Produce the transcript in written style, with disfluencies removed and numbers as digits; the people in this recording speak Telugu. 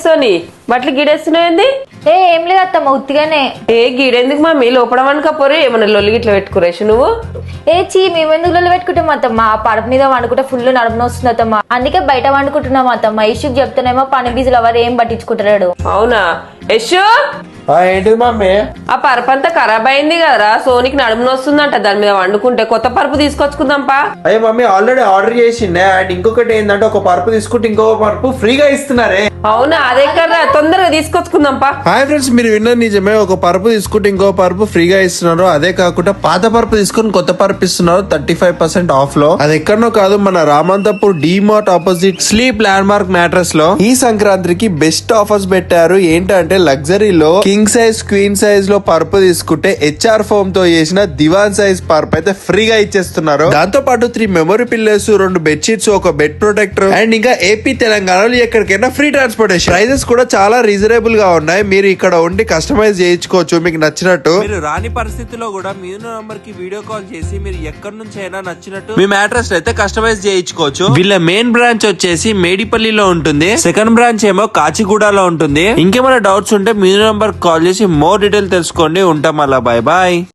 సోని బట్టలు గిడేస్తున్నాయింది. ఏం లేదు అత్తమ్మ, ఉత్తిగానే. గీడెందుకు మమ్మీ లోపల వండుకపోరు, ఏమన్నా లొల్లి గిట్ల పెట్టుకురేసి నువ్వు. మేము ఎందుకు లొల్లి పెట్టుకుంటాం అత్తమ్మ? ఆ పడప మీద వండుకుంటే ఫుల్ నడుమున వస్తుంది అత్తమ్మ, అందుకే బయట వండుకుంటున్నాం అత్తమ్మ. ఇష్యూకి చెప్తానేమో పని బీజులు ఎవరు ఏం పట్టించుకుంటాడు. అవునా యశు? ఏంటి మమ్మీ? ఆ పరుపు అంతా ఖరాబ్ అయింది కదరా, సోనికి నడుమున వస్తుందంట, దాని మీద వండుకుంటే కొత్త పరుపు తీసుకొచ్చుకుందాంపా. అయ్యే మమ్మీ ఆల్రెడీ ఆర్డర్ చేసిండే. అండ్ ఇంకొకటి ఏంటంటే ఒక పరుపు తీసుకుంటే ఇంకొక పరుపు ఫ్రీగా ఇస్తున్నారే. అవునా, అదే కదా, తొందరగా తీసుకొచ్చుకుందాంపా. హాయ్ ఫ్రెండ్స్, మీరు విన్నది నిజమే. ఒక పరుపు తీసుకుంటే ఇంకో పరుపు ఫ్రీగా ఇస్తున్నారు. అదే కాకుండా పాత పరుపు తీసుకుని కొత్త పరుపు ఇస్తున్నారు 35% ఆఫ్ లో. అది ఎక్కడనో కాదు, మన Ramanthapur DMart opposite sleep land mark mattress లో ఈ సంక్రాంతికి బెస్ట్ ఆఫర్స్ పెట్టారు. ఏంటంటే లగ్జరీలో కింగ్ సైజ్ క్వీన్ సైజ్ లో పరుపు తీసుకుంటే హెచ్ఆర్ ఫోమ్ తో చేసిన దివాన్ సైజ్ పరుపు అయితే ఫ్రీగా ఇచ్చేస్తున్నారు. దాంతో పాటు 3 మెమరీ పిల్లోస్, 2 బెడ్షీట్స్, ఒక బెడ్ ప్రొటెక్టర్ అండ్ ఇంకా ఏపీ తెలంగాణలో ఎక్కడికైనా ఫ్రీ ట్రాన్స్పోర్టేషన్. ప్రైజెస్ కూడా చాలా రీజనబుల్ గా ఉన్నాయి. మీరు ఇక్కడ ఉండి కస్టమైజ్ చేయించుకోవచ్చు మీకు నచ్చినట్టు. మీరు రాని పరిస్థితిలో కూడా మీ నంబర్ కి వీడియో కాల్ చేసి మీరు ఎక్కడి నుంచి అయినా నచ్చినట్టు మీ మ్యాట్రస్ అయితే కస్టమైజ్ చేయించుకోవచ్చు. వీళ్ళ మెయిన్ బ్రాంచ్ వచ్చేసి మేడిపల్లిలో ఉంటుంది, సెకండ్ బ్రాంచ్ ఏమో కాచిగూడలో ఉంటుంది. ఇంకేమైనా డౌట్స్ ఉంటే మీ నంబర్ కాల్ చేసి మోర్ డీటెయిల్ తెలుసుకోండి. ఉంటాం అలా, బాయ్ బాయ్.